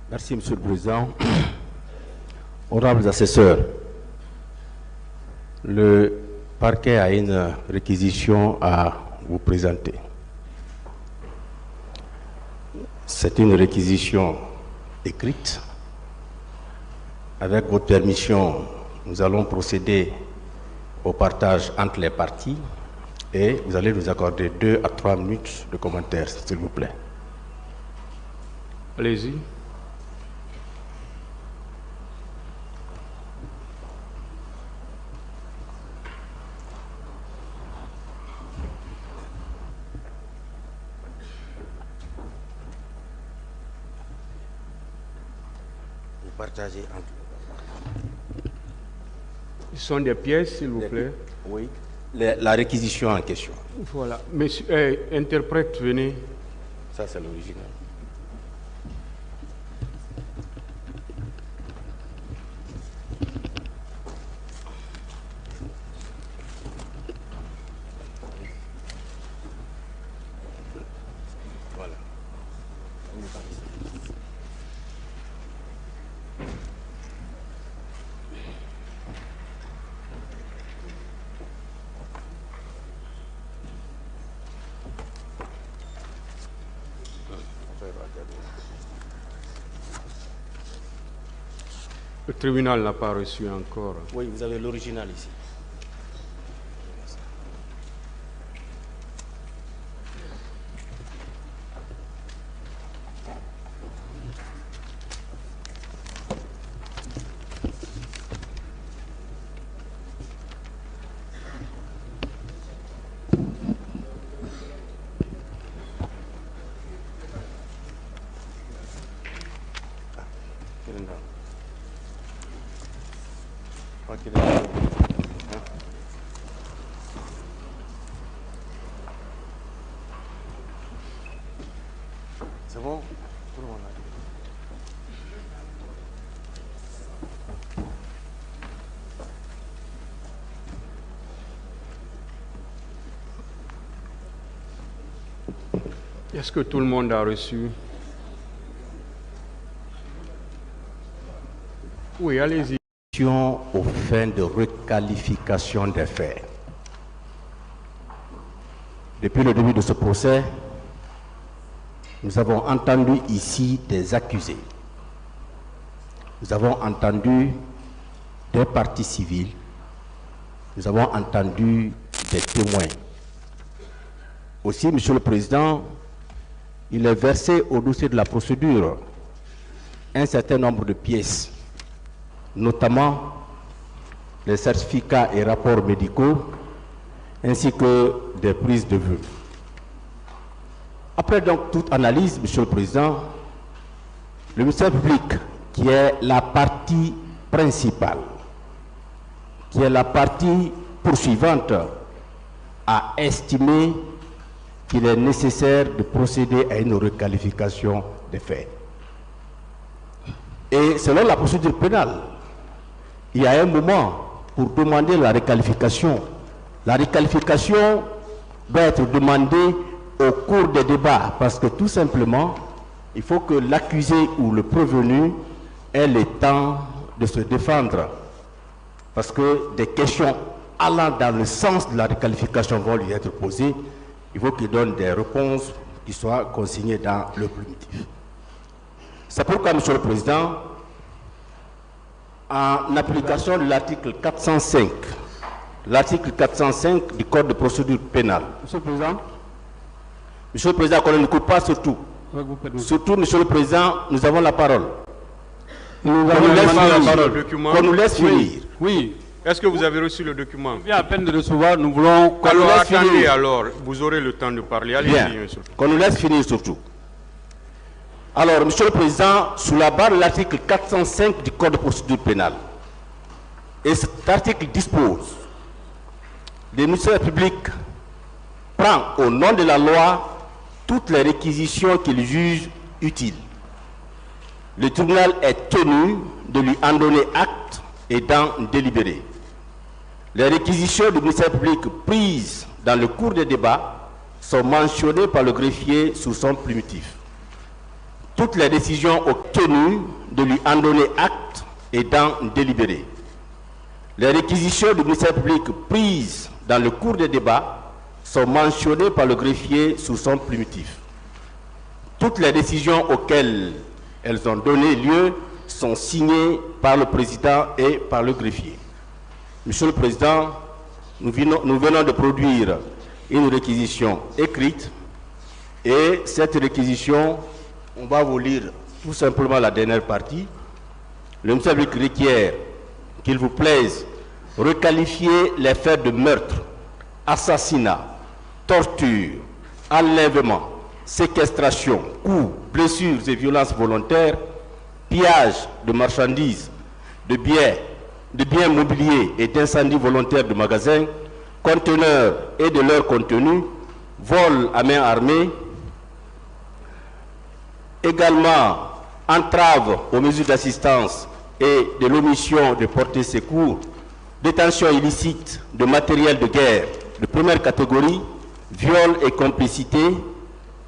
Merci, Monsieur le Président. Honorables assesseurs, le parquet a une réquisition à vous présenter. C'est une réquisition écrite. Avec votre permission, nous allons procéder au partage entre les parties et vous allez nous accorder 2 à 3 minutes de commentaires, s'il vous plaît. Allez-y. Vous partagez entre... Ce sont des pièces, s'il vous plaît. Oui. La réquisition en question. Voilà. Monsieur, interprète, venez. Ça, c'est l'original. Voilà. Le tribunal n'a pas reçu encore. Oui, vous avez l'original ici. C'est bon? Tout le monde a dit. Est-ce que tout le monde a reçu? Oui, allez-y. Aux fins de requalification des faits. Depuis le début de ce procès, nous avons entendu ici des accusés. Nous avons entendu des parties civiles. Nous avons entendu des témoins. Aussi, Monsieur le Président, il est versé au dossier de la procédure un certain nombre de pièces, notamment les certificats et rapports médicaux, ainsi que des prises de vue. Après donc toute analyse, Monsieur le Président, le ministère public, qui est la partie principale, qui est la partie poursuivante, a estimé qu'il est nécessaire de procéder à une requalification des faits. Et selon la procédure pénale, il y a un moment pour demander la requalification. La requalification doit être demandée au cours des débats, parce que tout simplement, il faut que l'accusé ou le prévenu ait le temps de se défendre. Parce que des questions allant dans le sens de la requalification vont lui être posées. Il faut qu'il donne des réponses qui soient consignées dans le primitif. C'est pourquoi, Monsieur le Président, en application de l'article 405, du Code de procédure pénale. Monsieur le Président. Monsieur le Président, qu'on ne coupe pas surtout. Surtout, Monsieur le Président, nous avons la parole. Nous avons la parole. Qu'on nous laisse finir. Oui. Est-ce que vous avez reçu le document? Il y a à peine de recevoir, nous voulons... Alors attendez, alors, vous aurez le temps de parler. Allez-y, monsieur. Qu'on nous laisse finir surtout. Alors, Monsieur le Président, sous la barre de l'article 405 du Code de procédure pénale, et cet article dispose, le ministère public prend au nom de la loi toutes les réquisitions qu'il juge utiles. Le tribunal est tenu de lui en donner acte et d'en délibérer. Les réquisitions du ministère public prises dans le cours des débats sont mentionnées par le greffier sous son primitif. toutes les décisions obtenues de lui en donner acte et d'en délibérer. Les réquisitions du ministère public prises dans le cours des débats sont mentionnées par le greffier sous son plumitif. Toutes les décisions auxquelles elles ont donné lieu sont signées par le président et par le greffier. Monsieur le Président, nous venons de produire une réquisition écrite et cette réquisition, on va vous lire tout simplement la dernière partie. Le ministère public requiert qu'il vous plaise requalifier les faits de meurtre, assassinat, torture, enlèvement, séquestration, coups, blessures et violences volontaires, pillage de marchandises, de biens mobiliers et d'incendies volontaires de magasins, conteneurs et de leur contenu, vol à main armée, également entrave aux mesures d'assistance et de l'omission de porter secours, détention illicite de matériel de guerre de première catégorie, viol et complicité,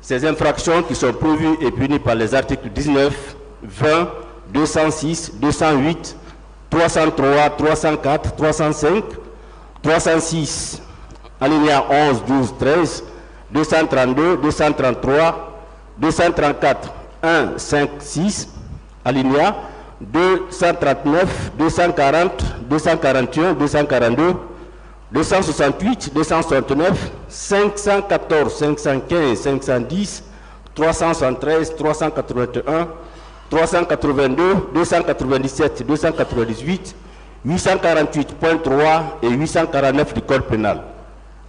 ces infractions qui sont prévues et punies par les articles 19, 20, 206, 208, 303, 304, 305, 306, alinéa 11, 12, 13, 232, 233, 234, 1, 5, 6, alinéa 239, 240, 241, 242, 268, 269, 514, 515, 510, 373, 381, 382, 297, 298, 848.3 et 849 du Code pénal.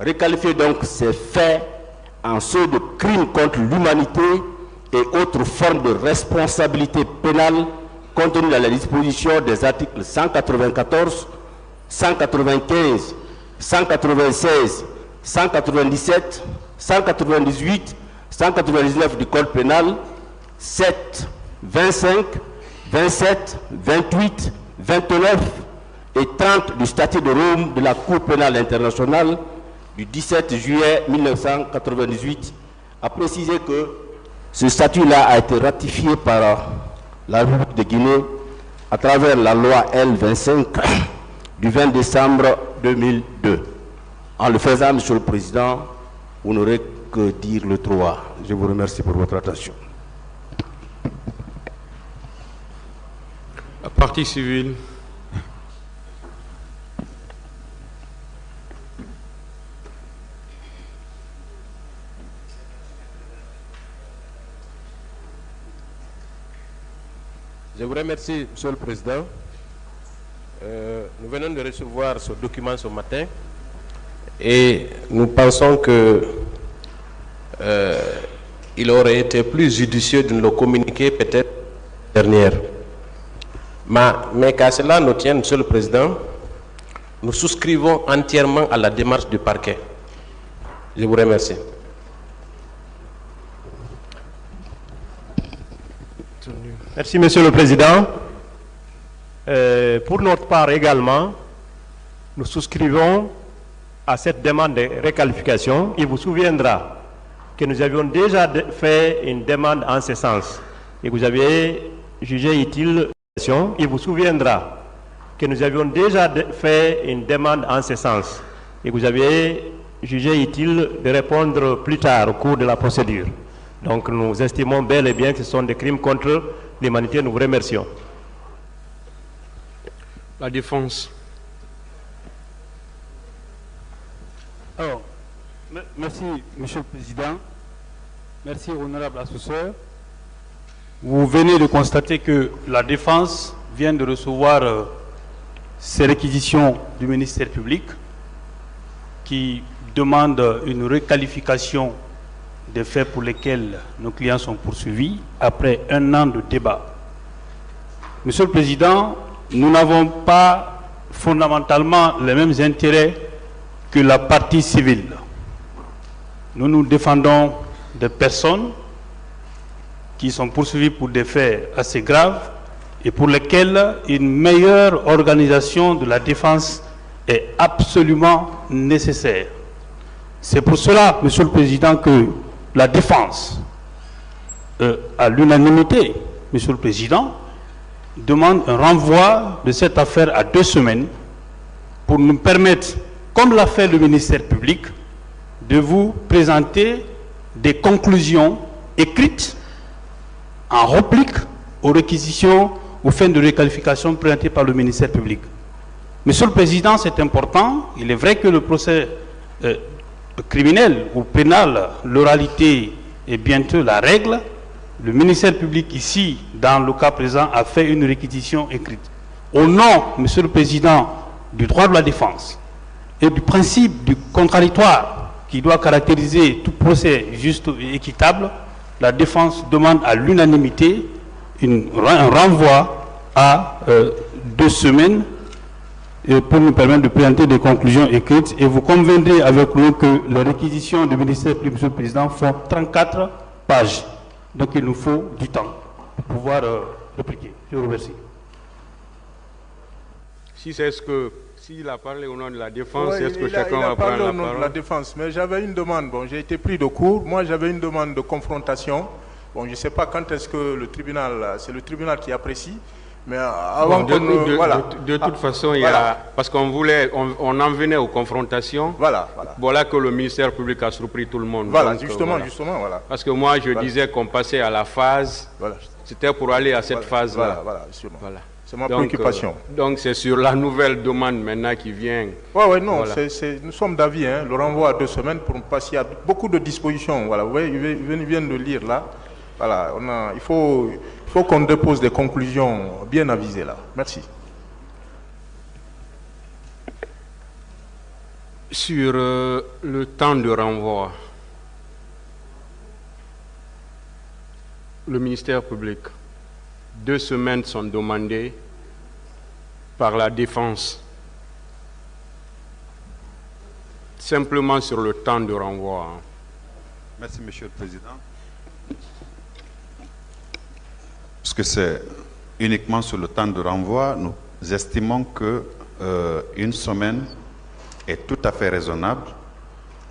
Requalifier donc ces faits en ceux de crimes contre l'humanité et autres formes de responsabilité pénale contenues dans la disposition des articles 194, 195, 196, 197, 198, 199 du Code pénal, 7, 25, 27, 28, 29 et 30 du statut de Rome de la Cour pénale internationale du 17 juillet 1998 a précisé que ce statut-là a été ratifié par la République de Guinée à travers la loi L25 du 20 décembre 2002. En le faisant, Monsieur le Président, vous n'aurez que dire le droit. Je vous remercie pour votre attention. La partie civile. Je vous remercie, Monsieur le Président. Nous venons de recevoir ce document ce matin et nous pensons que il aurait été plus judicieux de nous le communiquer peut-être dernière. Mais qu'à cela nous tienne, Monsieur le Président, nous souscrivons entièrement à la démarche du parquet. Je vous remercie. Merci, Monsieur le Président. Pour notre part également, nous souscrivons à cette demande de réqualification. Il vous souviendra que nous avions déjà fait une demande en ce sens et vous avez jugé utile. Il vous souviendra que nous avions déjà fait une demande en ce sens et vous avez jugé utile de répondre plus tard au cours de la procédure. Donc nous estimons bel et bien que ce sont des crimes contre l'humanité. Nous vous remercions. La défense. Alors, merci, Monsieur le Président. Merci, honorable assesseur. Vous venez de constater que la défense vient de recevoir ces réquisitions du ministère public qui demande une requalification des faits pour lesquels nos clients sont poursuivis après un an de débat. Monsieur le Président, nous n'avons pas fondamentalement les mêmes intérêts que la partie civile. Nous défendons des personnes qui sont poursuivies pour des faits assez graves et pour lesquels une meilleure organisation de la défense est absolument nécessaire. C'est pour cela, Monsieur le Président, que la défense à l'unanimité, Monsieur le Président, demande un renvoi de cette affaire à 2 semaines pour nous permettre, comme l'a fait le ministère public, de vous présenter des conclusions écrites en réplique aux réquisitions, aux fins de requalification présentées par le ministère public. Monsieur le Président, c'est important. Il est vrai que le procès criminel ou pénal, l'oralité est bientôt la règle. Le ministère public ici, dans le cas présent, a fait une réquisition écrite. Au nom, Monsieur le Président, du droit de la défense et du principe du contradictoire qui doit caractériser tout procès juste et équitable, la défense demande à l'unanimité un renvoi à 2 semaines pour nous permettre de présenter des conclusions écrites. Et vous conviendrez avec nous que les réquisitions du ministère public, Monsieur le Président, font 34 pages. Donc il nous faut du temps pour pouvoir répliquer. Je vous remercie. Si c'est ce que... S'il a parlé au nom de la défense, oui, est-ce que chacun va prendre la parole? Il a parlé au nom de la défense, mais j'avais une demande. Bon, j'ai été pris de court. Moi, j'avais une demande de confrontation. Bon, je ne sais pas quand est-ce que le tribunal... C'est le tribunal qui apprécie. Mais avant de toute façon, il y a... Parce qu'on voulait... On en venait aux confrontations. Voilà que le ministère public a surpris tout le monde. Voilà, donc, justement. Parce que moi, je disais qu'on passait à la phase... C'était pour aller à cette phase-là. Justement. C'est ma préoccupation. Donc c'est sur la nouvelle demande maintenant qui vient. Oui, non, nous sommes d'avis, hein, le renvoi à 2 semaines pour passer à beaucoup de dispositions. Voilà, vous voyez, ils viennent de lire là. Voilà, il faut qu'on dépose des conclusions bien avisées là. Merci. Sur le temps de renvoi, le ministère public, 2 semaines sont demandées par la défense. Simplement sur le temps de renvoi. Merci, Monsieur le Président. Puisque c'est uniquement sur le temps de renvoi, nous estimons que 1 semaine est tout à fait raisonnable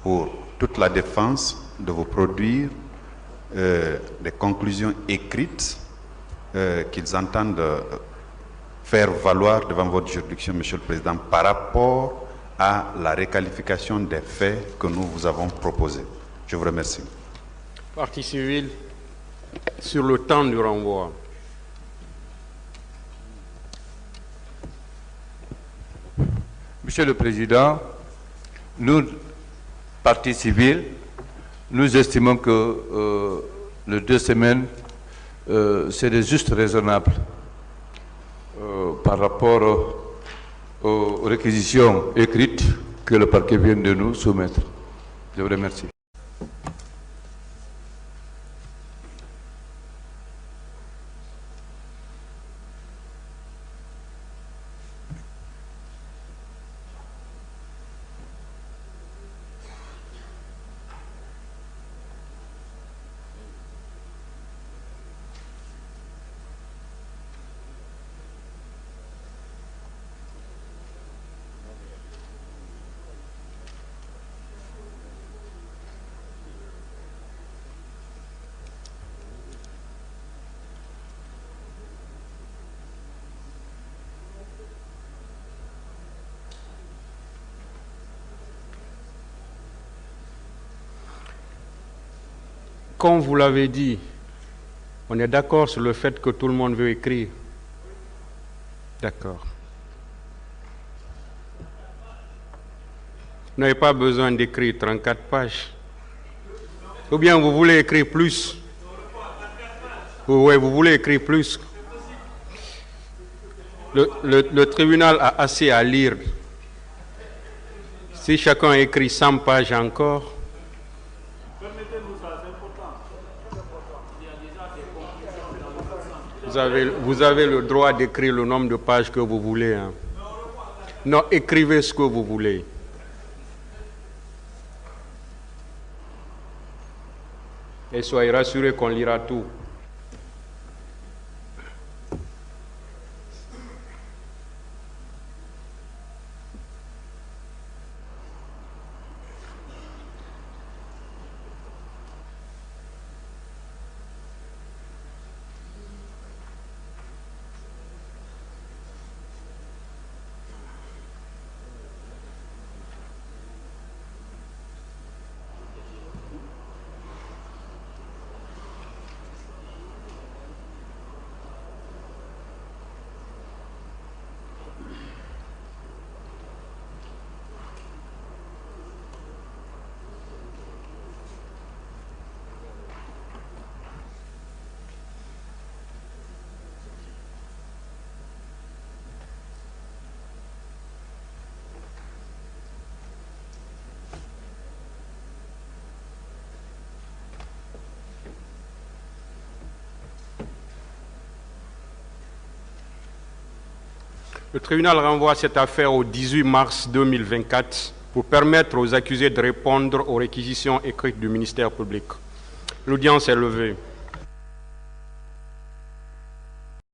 pour toute la défense de vous produire des conclusions écrites qu'ils entendent faire valoir devant votre juridiction, Monsieur le Président, par rapport à la réqualification des faits que nous vous avons proposés. Je vous remercie. Partie civile, sur le temps du renvoi. Monsieur le Président, nous, partie civile, nous estimons que les 2 semaines, c'est juste raisonnable par rapport aux réquisitions écrites que le parquet vient de nous soumettre. Je vous remercie. Comme vous l'avez dit, on est d'accord sur le fait que tout le monde veut écrire. D'accord. Vous n'avez pas besoin d'écrire 34 pages. Ou bien vous voulez écrire plus? Oui, vous voulez écrire plus. Le tribunal a assez à lire. Si chacun écrit 100 pages encore, vous avez le droit d'écrire le nombre de pages que vous voulez. Hein. Non, écrivez ce que vous voulez. Et soyez rassurés qu'on lira tout. Le tribunal renvoie cette affaire au 18 mars 2024 pour permettre aux accusés de répondre aux réquisitions écrites du ministère public. L'audience est levée.